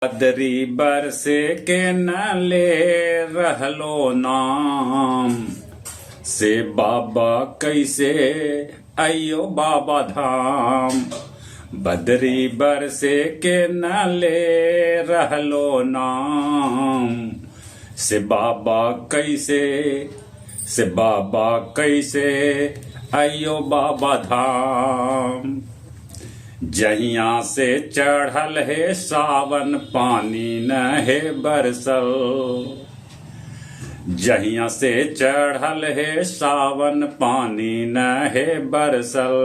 बदरी बरसे के न ले रहलो नाम से बाबा कैसे आइयो बाबा धाम। बदरी बरसे के न ले रहलो नाम से बाबा कैसे आइयो बाबा धाम। जहिया से चढ़ल है सावन पानी न है बरसल। जहिया से चढ़ल है सावन पानी न है बरसल।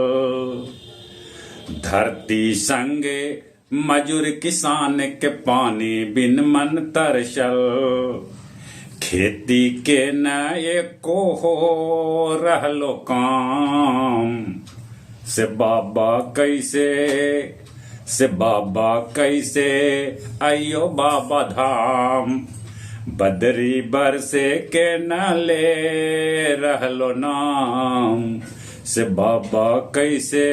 धरती संगे मजूर किसान के पानी बिन मन तरसल। खेती के न एको हो रहलो काम से बाबा कैसे आइयो बाबा धाम। बदरी बरसे के न ले रहलो नाम से बाबा कैसे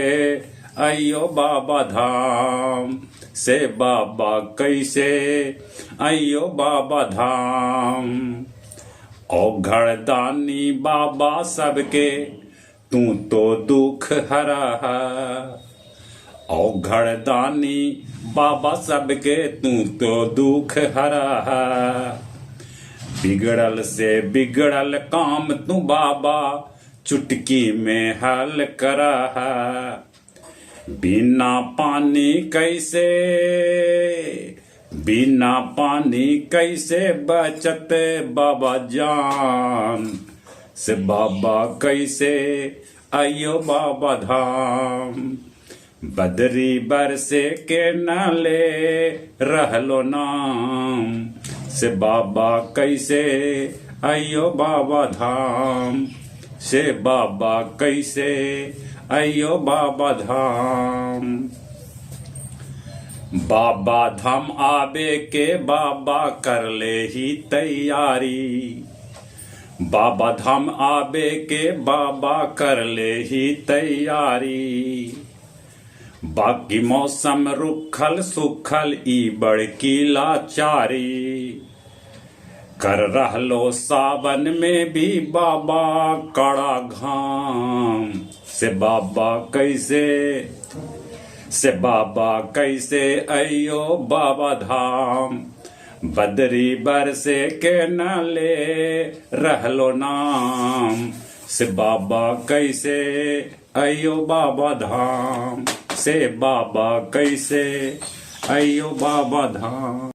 आइयो बाबा धाम। से बाबा कैसे आइयो बाबा धाम। औघड़ दानी बाबा सबके तू तो दुख हरा। औघड़ दानी बाबा सबके तू तो दुख हरा। बिगड़ल से बिगड़ल काम तू बाबा चुटकी में हल करा। बिना पानी कैसे बचत बाबा जान। से बाबा कैसे आइयो बाबा धाम। बदरी बरसे के न ले रहलो नाम से बाबा कैसे आइयो बाबा धाम। से बाबा कैसे आइयो बाबा धाम। बाबा धाम आबे के बाबा कर ले ही तैयारी। बाबा धाम आबे के बाबा कर ले ही तैयारी। बाकी मौसम रुखल सुखल ई बड़की लाचारी। कर रहलो सावन में भी बाबा कड़ा घाम। से बाबा कैसे आइयो बाबा धाम। बदरी बरसे के न ले रहलो नाम से बाबा कैसे आइयो बाबा धाम। से बाबा कैसे आइयो बाबा धाम।